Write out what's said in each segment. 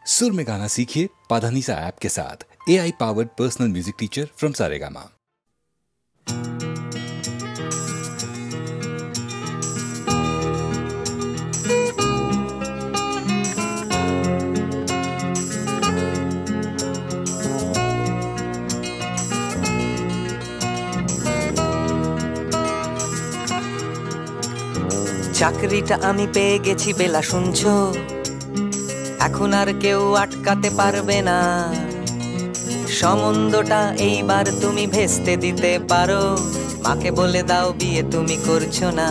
सुर में गाना सीखिए पाधानीसा ऐप के साथ। AI powered personal music teacher from Saregama. চাকরিটা আমি পেয়ে গেছি বেলা শুনছো, এখন আর কেউ আটকাতে পারবে না। সম্বন্ধটা এইবার তুমি ভেস্তে দিতে পারো, মাকে বলে দাও বিয়ে তুমি করছো না।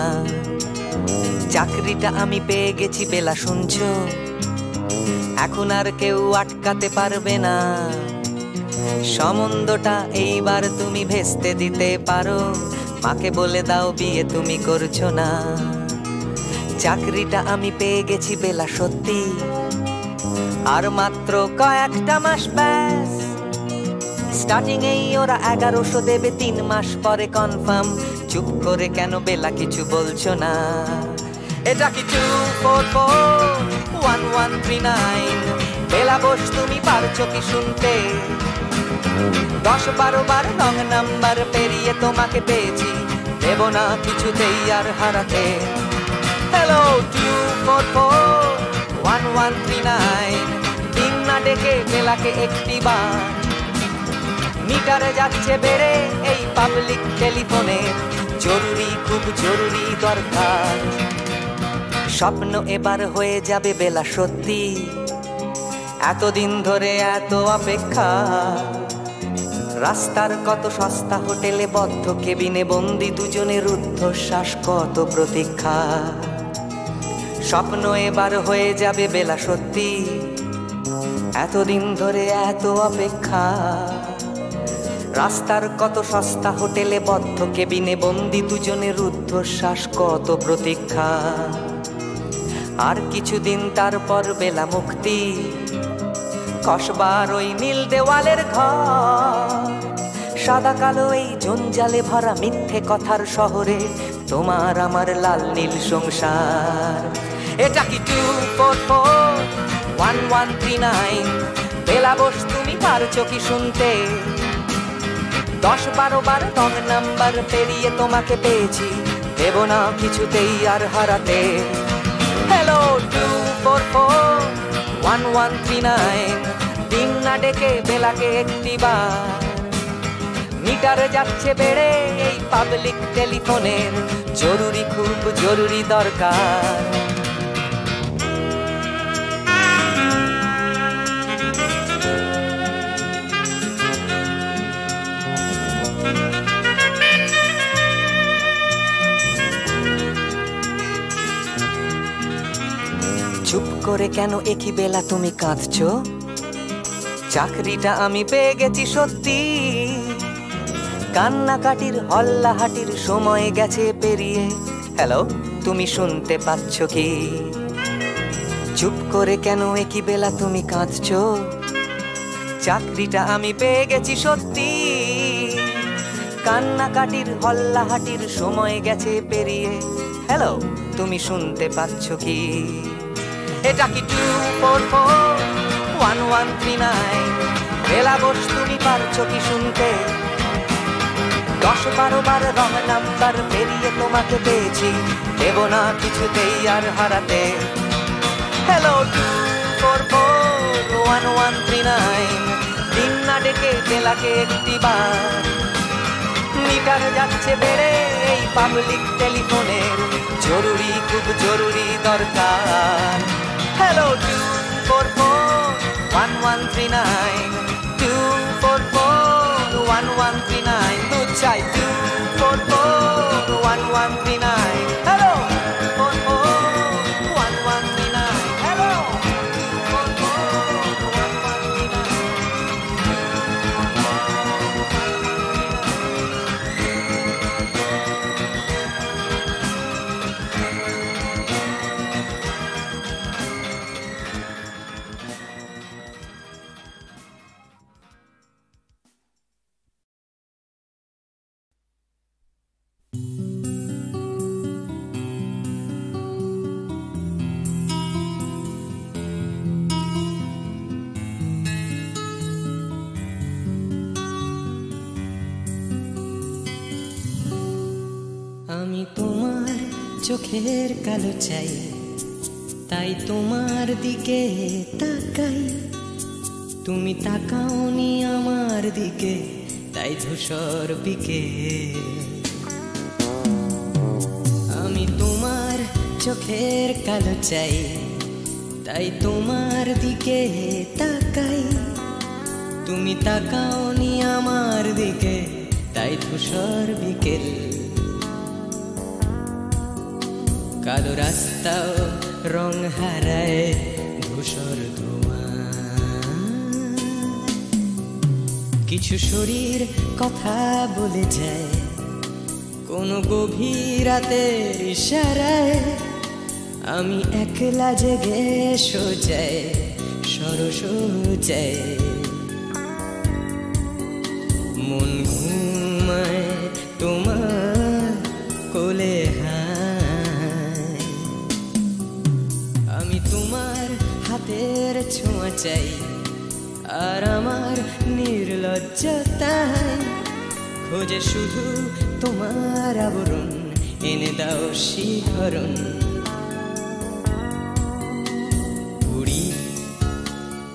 চাকরিটা আমি পেয়ে গেছি বেলা শুনছো, এখন আর কেউ আটকাতে পারবে না। সম্বন্ধটা এইবার তুমি ভেস্তে দিতে পারো, মাকে বলে দাও বিয়ে তুমি করছো না। চাকরিটা আমি পেয়ে গেছি বেলা সত্যি, আর মাত্র কয়েকটা মাস ব্যাস। স্টার্টিং এই ওরা 1100 দেবে, 3 মাস পরে কনফার্ম। চুপ করে কেন বেলা কিছু বলছো না? এটা কি 2441139? বেলা বস তুমি পারছো কি শুনতে? 10-12 বার রং নাম্বার পেরিয়ে তোমাকে পেয়েছি, দেব না কিছুতেই আর হারাতে। হ্যালো 2441139, দিন না ডেকে বেলাকে একটি বার। মিটারে যাচ্ছে বেড়ে এই পাবলিক টেলিফোনের, জরুরি খুব জরুরি দরকার। স্বপ্ন এবার হয়ে যাবে বেলা সত্যি, এতদিন ধরে এত অপেক্ষা। রাস্তার কত সস্তা হোটেলে বদ্ধ কেবিনে বন্দি দুজনের রুদ্ধশ্বাস, কত প্রতীক্ষা। স্বপ্ন এবার হয়ে যাবে বেলা সত্যি, এতদিন ধরে এত অপেক্ষা। রাস্তার কত সস্তা হোটেলে বদ্ধ কেবিনে বন্দি দুজনের রুদ্ধশ্বাস, কত প্রতীক্ষা। আর কিছুদিন তারপর বেলা মুক্তি, কসবার ওই নীল দেওয়ালের ঘর। সাদা কালো এই জঞ্জালে ভরা মিথ্যে কথার শহরে তোমার আমার লাল নীল সংসার। এটা কি 2441139? বেলা বস তুমি পারছো কি শুনতে? 10-12 বার রং নাম্বার পেরিয়ে তোমাকে পেয়েছি, দেব না কিছুতেই আর হারাতে। হ্যালো 2441139, দিন না ডেকে বেলাকে একটি বার। মিটারে যাচ্ছে বেড়ে এই পাবলিক টেলিফোনের, জরুরি খুব জরুরি দরকার। চুপ করে কেন একই বেলা তুমি কাঁদছো? চাকরিটা আমি পেয়ে গেছি সত্যি, কান্নাকাটির হল্লাহাটির সময় গেছে পেরিয়ে। হ্যালো তুমি শুনতে পাচ্ছ কি? চুপ করে কেন একই বেলা তুমি কাঁদছো? চাকরিটা আমি পেয়ে গেছি সত্যি, কান্নাকাটির হল্লাহাটির সময় গেছে পেরিয়ে। হ্যালো তুমি শুনতে পাচ্ছ কি? এটা কি 2441139? বেলা বস তুমি পারছো কি শুনতে? 10-12 বার রং নাম্বার পেরিয়ে তোমাকে পেয়েছি, দেব না কিছুতেই আর হারাতে। হ্যালো 2441139, দিন না ডেকে বেলাকে একটি বার। মিটার যাচ্ছে বেড়ে এই পাবলিক টেলিফোনের, জরুরি খুব জরুরি দরকার। হ্যালো 2441139, 2441139, দুধ চাই 2441139। Hello 2441139, hello 2441139। চোখের কালো চাই, তাই তোমার দিকে তাকাই। তুমি তাকাওনি আমার দিকে, তাই ধূসর বিকেল। আমি তোমার চোখের কালো চাই, তাই তোমার দিকে তাকাই। তুমি তাকাওনি আমার দিকে, তাই ধূসর বিকেল। কালো রাস্তাও রং হারায় ধূসর ধোঁয়া। কিছু শরীর কথা বলে যায় কোনো গভীর রাতের ইশারায়। আমি একলা জেগে সোজায় সরস যায়, মন ঘুমায় তোমার কোলে হায়। আমি তোমার হাতের ছোঁয়া চাই, আর আমার নির্লজ্জতায় খোঁজে শুধু তোমার আবরণ। এনে দাও শিহরণ, উড়ি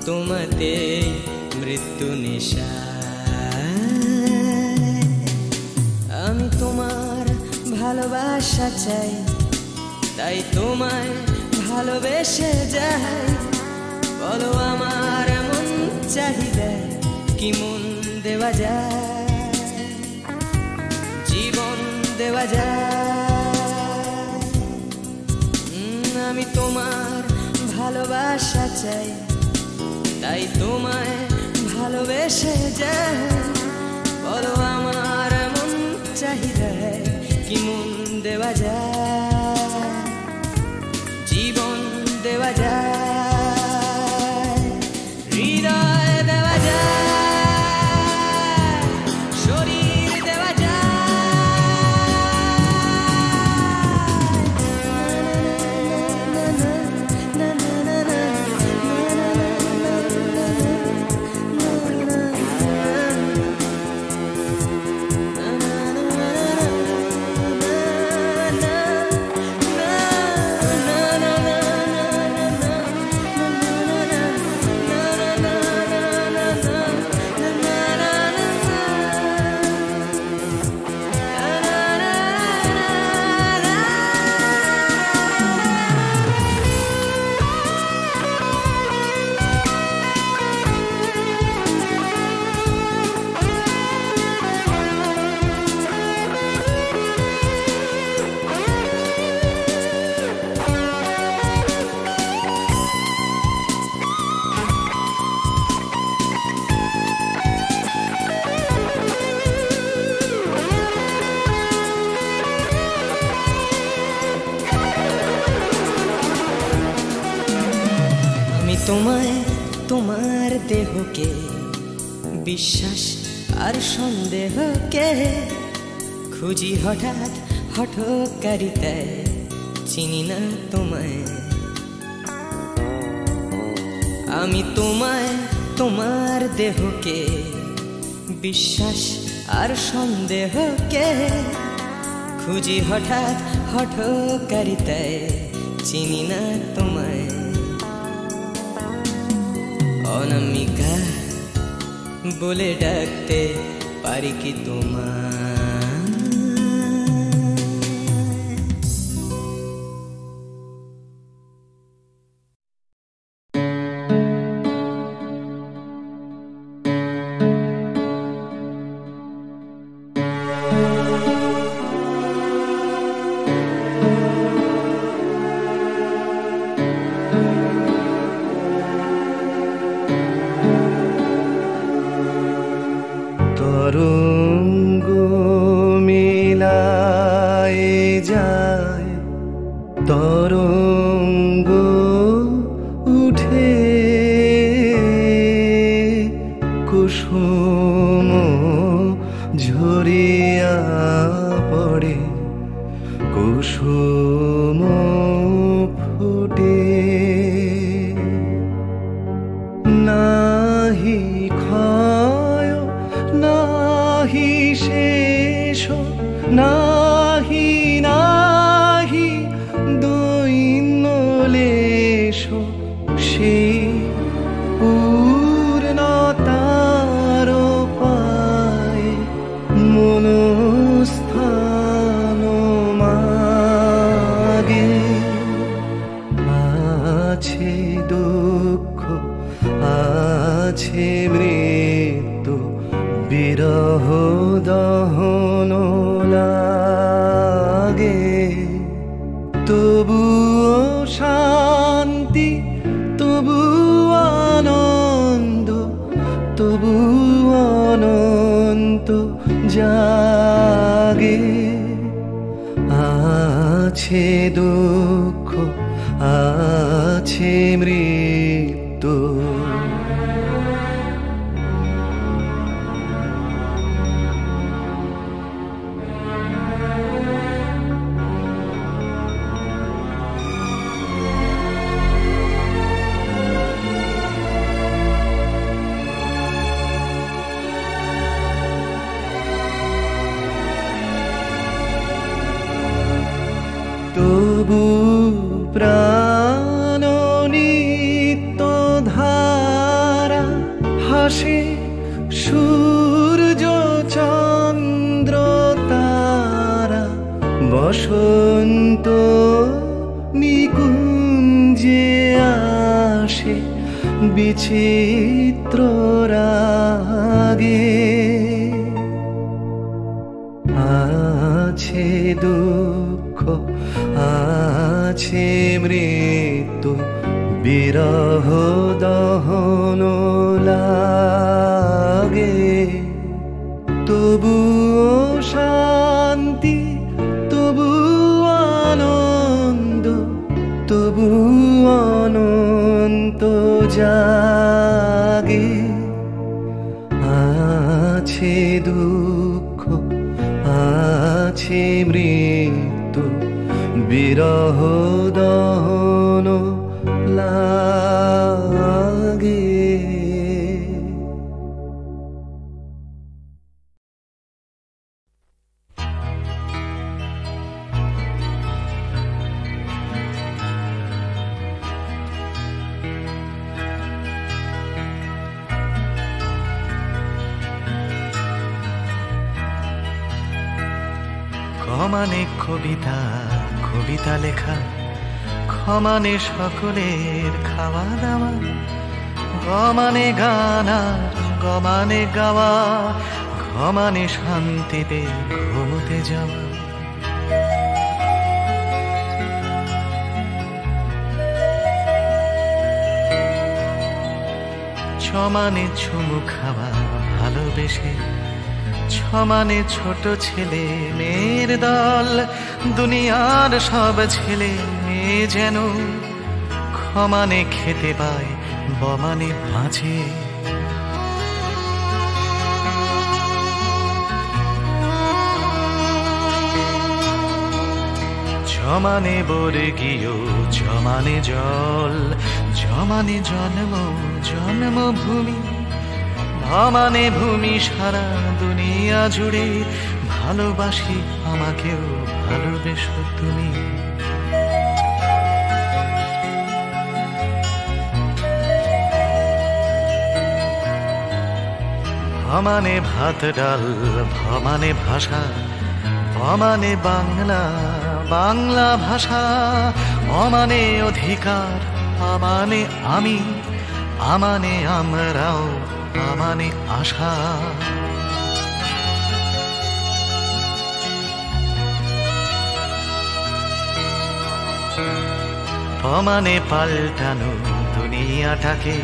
তোমাতে মৃত্যু নেশা। আমি তোমার ভালোবাসা চাই, তাই তোমায় ভালোবেসে যাই। বলো আমার এমন চাহিদা কি মন দেওয়া যায়, জীবন দেওয়া যায়। আমি তোমার ভালোবাসা চাই, তাই তোমায় ভালোবেসে যাই। বলো আমার এমন চাহিদা কি মন দেওয়া যায়, জীবন দেওয়া যায়, হৃদয় দেওয়া যায়, শরীর দেওয়া তোমায়, তোমার দেহকে বিশ্বাস আর সন্দেহকে খুঁজি হঠাৎ হঠকারিতায়। চিনি না তোমায় আমি, তোমায় তোমার দেহকে বিশ্বাস আর সন্দেহকে খুঁজি হঠাৎ হঠকারিতায়। চিনি না তোমায় অনামিকা বলে ডাকতে পারি কি তোমায়? তরঙ্গ মিলায় যায়, তরঙ্গ উঠে কুসুম ঝরিয়া পড়ে, কুসুম ফুটে নাহি ক্ষয় নাহি শেষ, নাহি নাহি পূর্ণতার পায় মনস্থান মাগে। আছে দুঃখ আছে মৃত্যু বিরহ দহন লাগে, তবুও শান্তি তবু আনন্দ তবু অনন্ত জাগে। আছে দুঃখ আছে মৃত্যু। তবু প্রাণ নিত্য ধারা হাসে সূর্য চন্দ্র তারা। বসন্ত নিকুঞ্জে আসে বিচিত্র রাগে। আছে দুঃখ আছে মৃত্যু বিরহ দহন লাগে, তবুও শান্তি তবু আনন্দ তবু অনন্ত জাগে। আছে দুঃখ আছে মৃত্যু বিরহ দহন লাগে। ক্ষমানে কবিতা কবিতা লেখা, ক্ষমানে সকলের খাওয়া দাওয়া, গমানে গান আর গমানে গাওয়া, ঘমানে শান্তিতে ঘুমোতে যাওয়া। ছমানে চুমু খাওয়া ভালোবেসে, ছমানে ছোট ছেলে মেয়ের দল, দুনিয়ার সব ছেলে মেয়ে যেন ক্ষমানে খেতে পায় বমানে বাঁচে। জমানে বর্গীয় জমানে জল, জমানে জন্ম জন্মভূমি, ভমানে ভূমি সারা দুনিয়া জুড়ে, ভালোবাসি আমাকেও ভালোবেসো তুমি। ভমানে ভাত ডাল ভমানে ভাষা, ভমানে বাংলা বাংলা ভাষা, অমানে অধিকার আমানে আমি, আমানে আমরাও আমানে আশা। পমানে পাল্টানো দুনিয়াটাকে,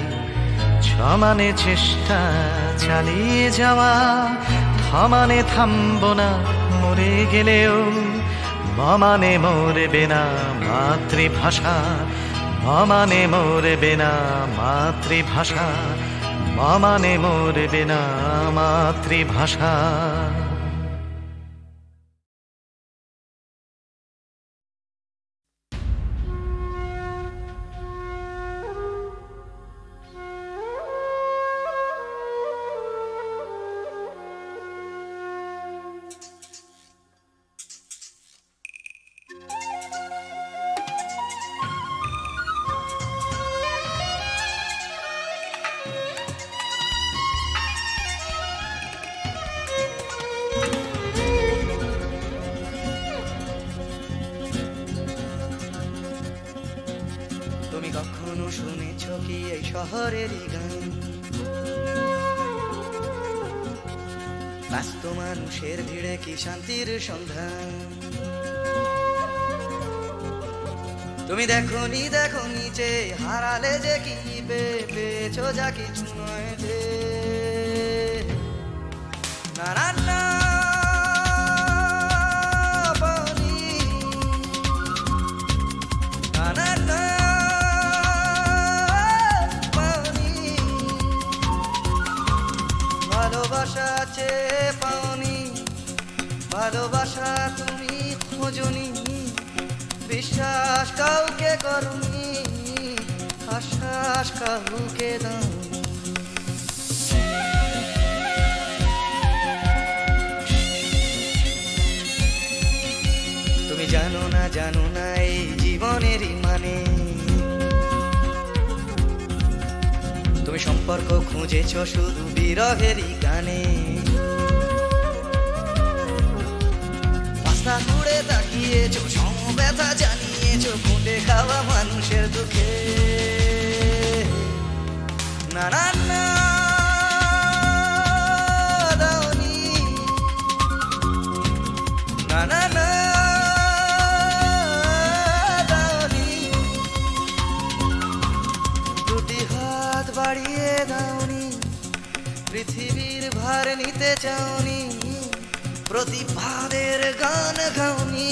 ছমানে চেষ্টা চালিয়ে যাওয়া, থমানে থামবো না মরে গেলেও, মমানে মরবে না মাতৃভাষা, মমানে মরবে না মাতৃভাষা, মমানে মরবে না মাতৃভাষা। কি এই শহরেরই গান? ব্যস্ত মানুষের ভিড়ে কি শান্তির সন্ধান? তুমি দেখোনি দেখোনি যে হারালে যে কি পেয়েছো যা কিছু নয় যে। না না না পানি, না না না পানি, ভালোবাসা চেয়ে পাওনি, ভালোবাসা তুমি খোঁজনি, বিশ্বাস কাউকে করনি, আশ্বাস কাউকে দাওনি। তুমি জানো না এই জীবনেরই মানে। তুমি সম্পর্ক খুঁজেছো শুধু বিরহেরই গানে। রাস্তা ঘুরে তাকিয়েছো, সমব্যথা জানিয়েছো ফুটে খাওয়া মানুষের দুঃখে। না না না দাওনি, না না না দাওনি, দুটি হাত বাড়িয়ে দাওনি, পৃথিবীর ভার নিতে চাওনি, প্রতিভাদের গান গাওনি,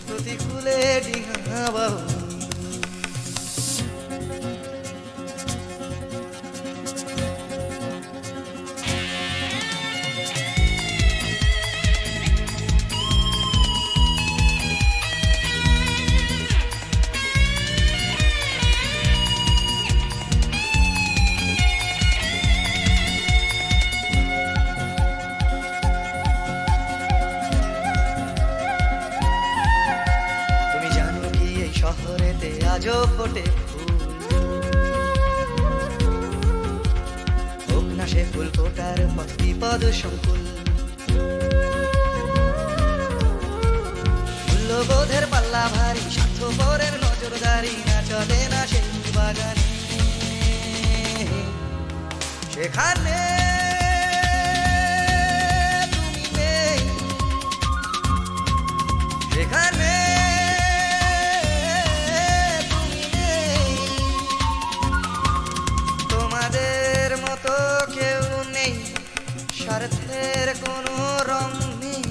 প্রতিকূলে ডিঙা বাউনি। শহরেতে আজও ফোটে ফুল, হোক না সে ফুল ফোটার পথ বিপদ সংকুল। মূল্যবোধের পাল্লা ভারী, স্বার্থপরের নজরদারি না চলে না সেই বাগানে। সেখানে তুমি নেই, সেখানে স্বার্থের কোনো রং নেই,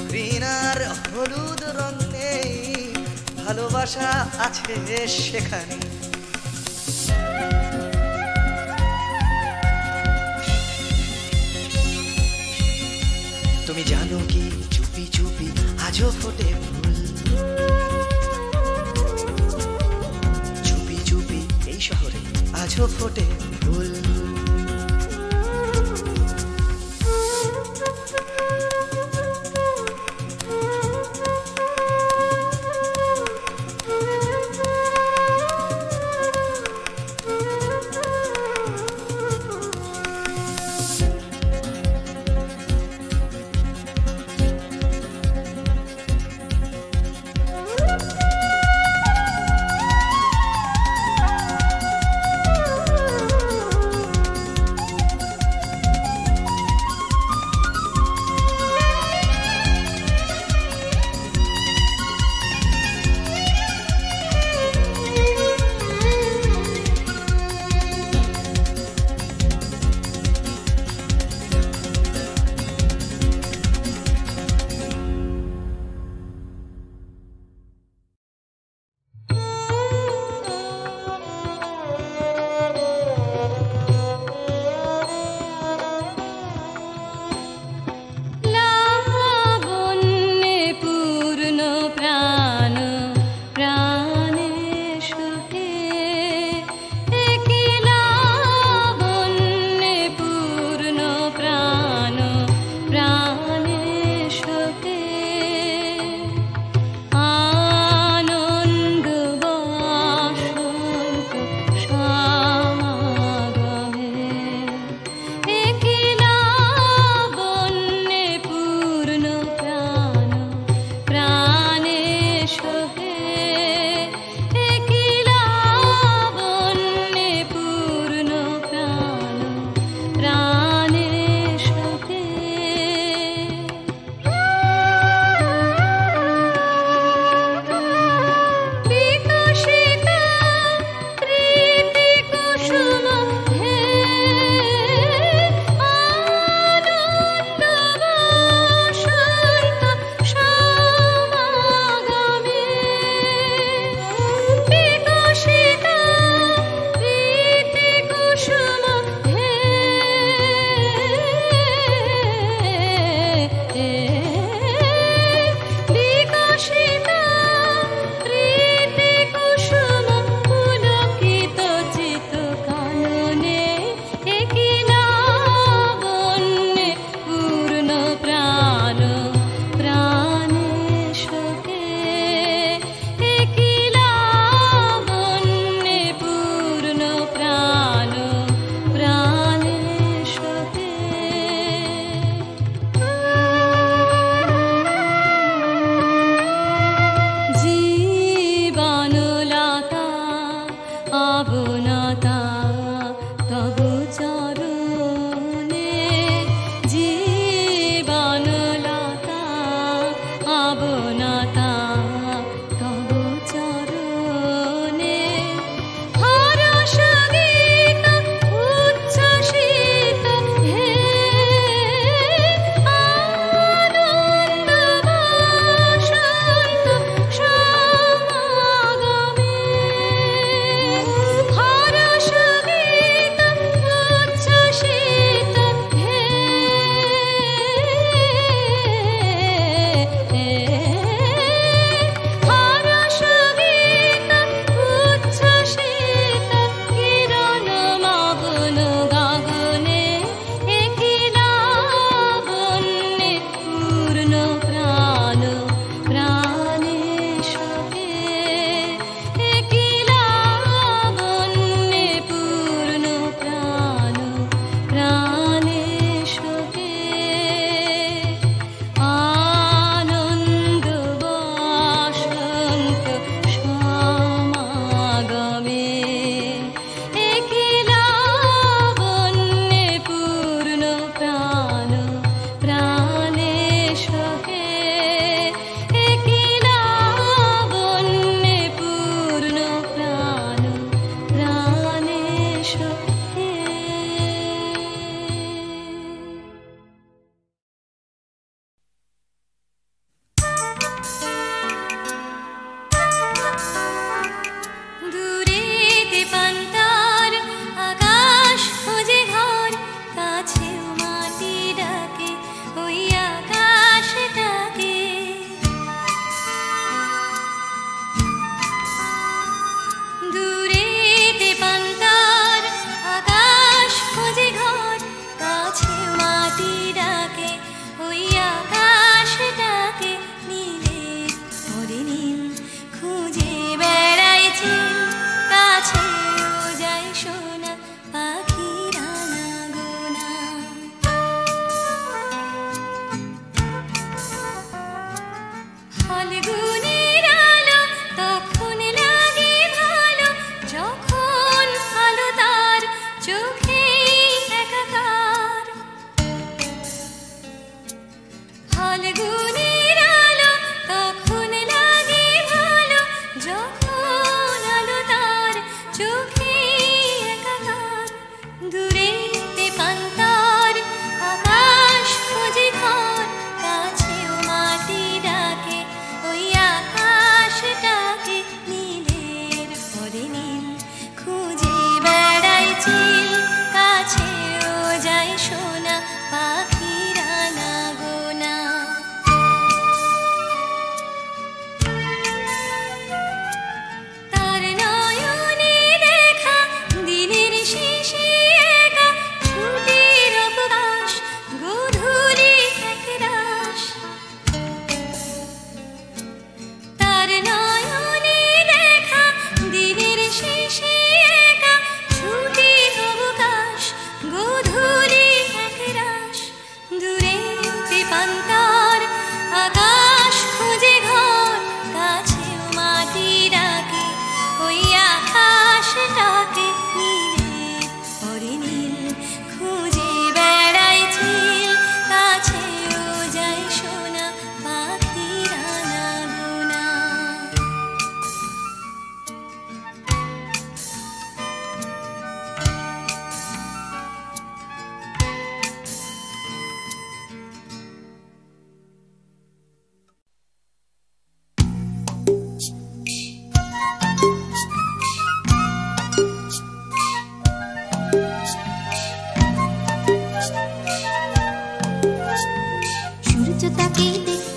ঘৃণার হলুদ রং নেই, ভালোবাসা আছে সেখানে। তুমি জানো কি চুপি চুপি আজও ফোটে ফুল, চুপি চুপি এই শহরে আজও ফোটে ফুল।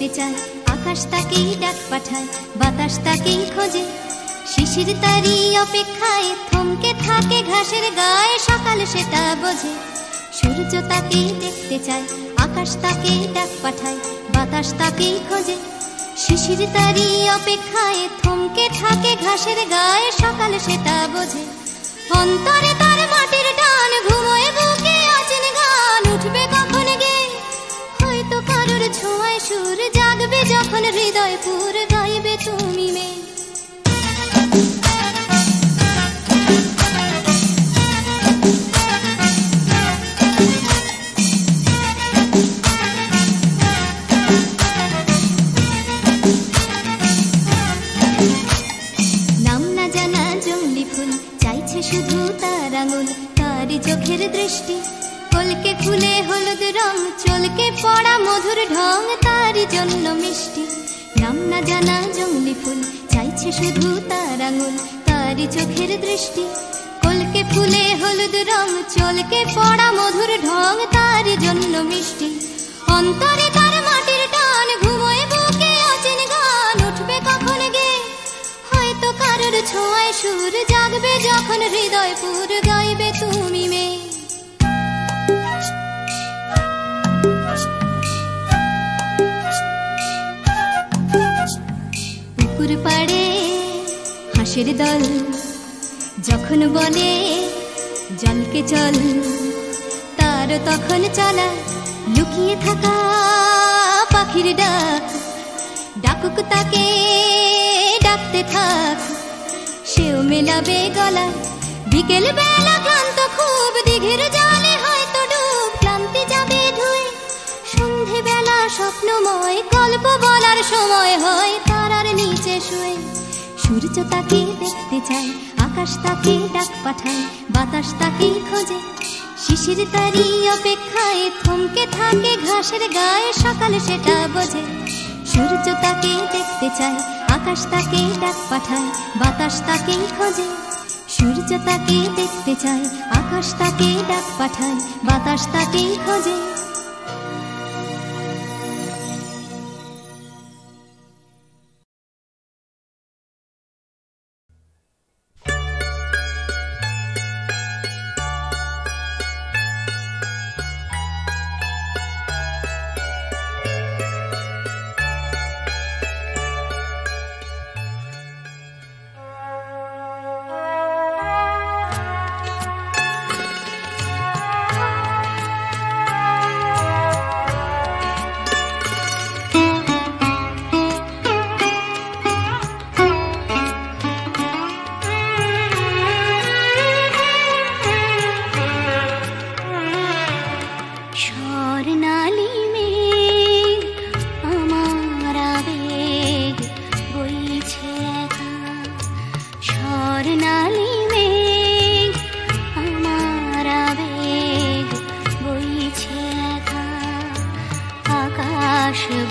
দেখতে চায়, আকাশ তাকেই ডাক পাঠায়, বাতাস তাকেই খোঁজে। শিশির তারি অপেক্ষায় থমকে থাকে ঘাসের গায়ে, সকাল সেটা বোঝে। সূর্য তাকেই দেখতে চায়, আকাশ তাকেই ডাক পাঠায়, বাতাস তাকেই খোঁজে। শিশির তারি অপেক্ষায় থমকে থাকে ঘাসের গায়ে, সকাল সেটা বোঝে। অন্তরে তার মাটির টান, ঘুমোয় বুকে অচিন গান, উঠবে কখন গে হয়তো কারোর ছোঁয়ায় সুর, জাগবে যখন হৃদয় পুর, গাইবে তুমি মেয়ে। শুধু তার আঙুল, তার চোখের দৃষ্টি, কলকে ফুলে হলুদ রং, চলকে পড়া মধুর ঢং, তারই জন্য মিষ্টি। নাম না জানা জংলি ফুল, চাইছে শুধু তার আঙুল, তারই চোখের দৃষ্টি, কলকে ফুলে হলুদ রং, চলকে পড়া মধুর ঢং, তারই জন্য মিষ্টি। অন্তরে তার মাটির টান, ঘুমোয় বুকে অচিন গান, উঠবে কখন গে হয়তো কারোর ছোঁয়ায় সুর, জাগবে যখন হৃদয় পুর, গাইবে তুমি মেয়ে। পুকুর পাড়ে হাঁসের দল যখন বলে জলকে চল, তার তখন চলা লুকিয়ে থাকা পাখির ডাক, ডাকুক তাকে ডাকতে থাক, সেও মেলাবে গলা। বিকেল বেলা ক্লান্ত খুব, দিঘির জলে হয়তো ডুব, ক্লান্তি যাবে ধুয়ে। সন্ধে বেলা স্বপ্নময়, গল্প বলার সময় হয় তারার নিচে শুয়ে। সূর্য তাকে দেখতে চায়, আকাশ তাকে ডাক পাঠায়, বাতাস তাকে খোঁজে। শিশির তারি অপেক্ষায় থমকে থাকে ঘাসের গায়ে, সকাল সেটা বোঝে। সূর্য তাকে দেখতে চায়, আকাশ তাকে ডাক পাঠায়, বাতাস তাকে খোঁজে। সূর্য তাকে দেখতে চায়, আকাশ তাকে ডাক পাঠায়, বাতাস তাকে খোঁজে।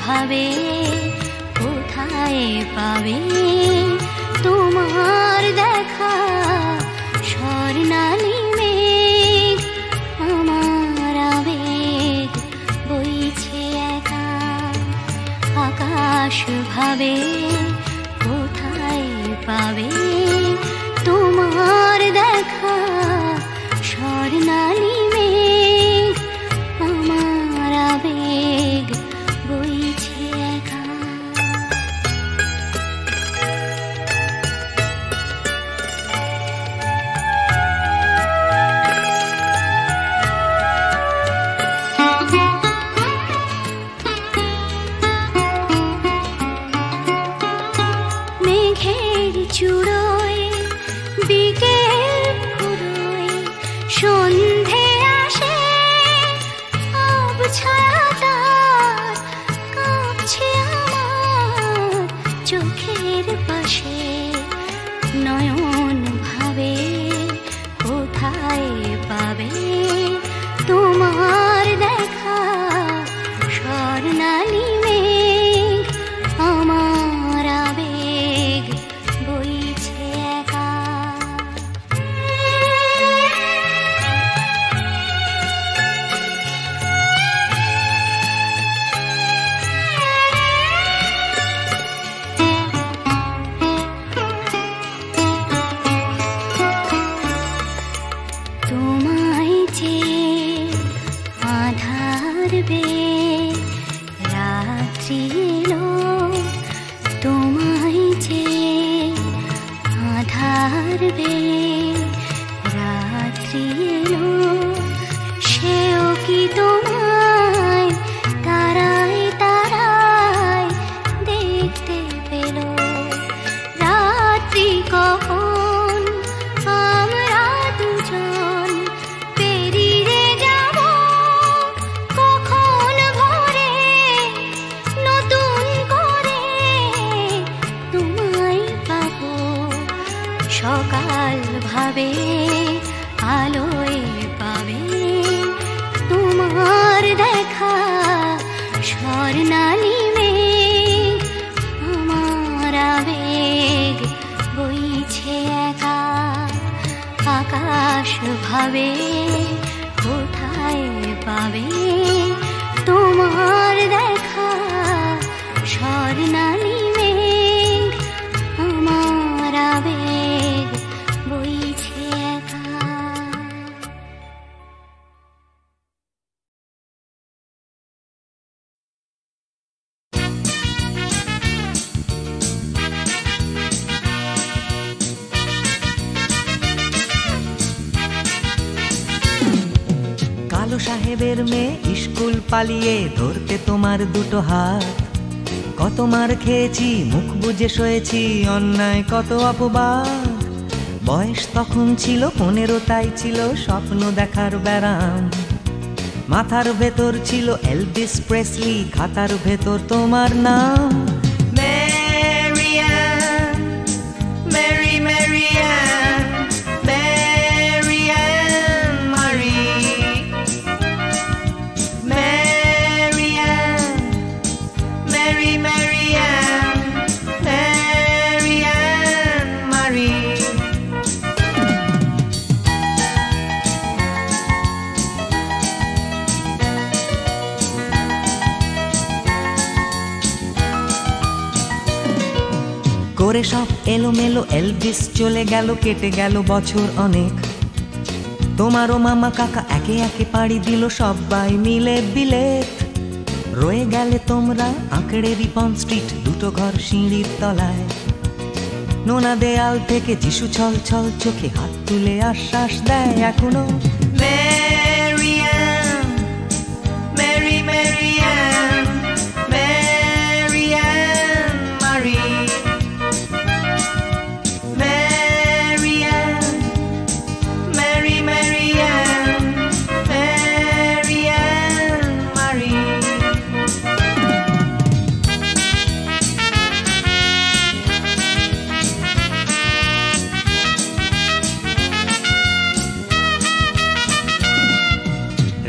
ভাবে কোথায় পাবে তোমার দেখা, স্বর্ণালী মেঘ আমার আবেগ বইছে একা। আকাশ ভাবে কোথায় পাবে তোমার দেখা, স্বর্ণালী মেঘ আমার আবেগ বইছে একা। মেঘের চূড়োয় বিকেল ফুরোয় সন্ধে আসে, ছায়াটার কাঁপছে আমার চোখের পাশে। নয়ন ভাবে কোথায় পাবে তোমার দেখা, স্বর্ণালী মেঘ আমার আবেগ বইছে একা। আধার বেগ রাত্রি এলো তোমায় চেয়ে, আধার বেগ রাত্রি এলো সেও কি তোমায় তারায় তারায় দেখতে পেল। রাত্রি কখন আমরা দুজন পেরিয়ে যাব, কখন ভোরে নতুন করে তোমায় পাবো। সকাল ভাবে আলোয় পাবে তোমার দেখা, স্বর্ণালী মেঘ আমার আবেগ বইছে একা। আকাশ ভাবে কোথায় পাবে তোমার দেখা, স্বর্ণালী মেঘ আমার আবেগ বইছে একা। কালো সাহেবের মেয়ে স্কুল পালিয়ে ধরতে তোমার দুটো হাত। কত মার খেয়েছি, মুখ বুজে সয়েছি, অন্যায় কত অপবাদ। বয়স তখন ছিল 15, তাই ছিল স্বপ্ন দেখার ব্যারাম। মাথার ভেতর ছিল এলভিস প্রেসলি, খাতার ভেতর তোমার নাম। ম্যারিয়ান, মেরি ম্যারিয়ান, ম্যারিয়ান মারি, ম্যারিয়ান, মেরি ম্যারিয়ান, ম্যারিয়ান মারি। করে সব এলোমেলো এলভিস চলে গেল, কেটে গেল বছর অনেক। তোমারও মামা কাকা একে একে পাড়ি দিল, সবাই মিলে বিলেত। রয়ে গেলে তোমরা আঁকড়ে রিপন স্ট্রিট, দুটো ঘর সিঁড়ির তলায়। নোনা দেয়াল থেকে যিশু ছল ছল চোখে হাত তুলে আশ্বাস দেয় এখনো। ম্যারিয়ান, মেরি ম্যারিয়ান, ম্যারিয়ান মারি, ম্যারিয়ান, মেরি ম্যারিয়ান, ম্যারিয়ান মারি।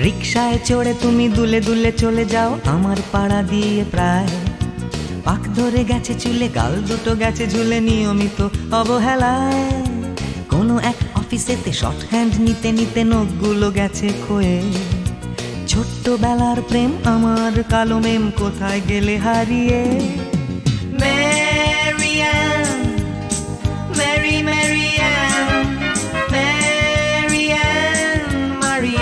রিকশায় চড়ে তুমি দুলে দুলে চলে যাও আমার পাড়া দিয়ে প্রায়। পাক ধরে গেছে চুলে, গাল দুটো গেছে ঝুলে নিয়মিত অবহেলায়। কোনো এক অফিসেতে শর্ট হ্যান্ড নিতে নিতে নখগুলো গেছে ক্ষয়ে। ছোট্টবেলার প্রেম আমার কালো মেম কোথায় গেলে হারিয়ে। ম্যারিয়ান, মেরি ম্যারিয়ান, ম্যারিয়ান মারি,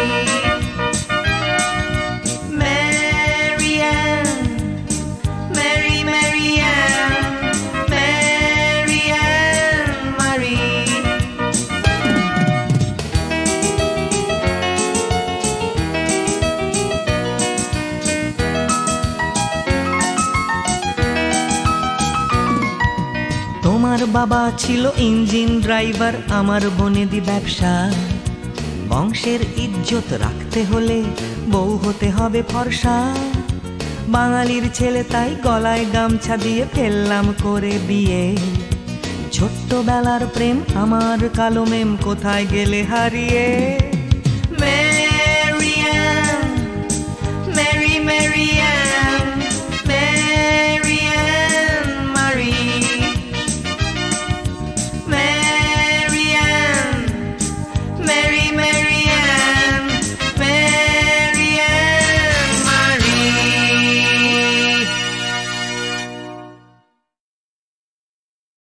ম্যারিয়ান, মেরি ম্যারিয়ান, ম্যারিয়ান মারি। তোমার বাবা ছিল ইঞ্জিন ড্রাইভার, আমার বনেদি ব্যবসা। বংশের ইজ্জত রাখতে হলে বউ হতে হবে ফর্সা। বাঙালির ছেলে তাই গলায় গামছা দিয়ে ফেললাম করে বিয়ে। ছোট্টবেলার প্রেম আমার কালো মেম কোথায় গেলে হারিয়ে।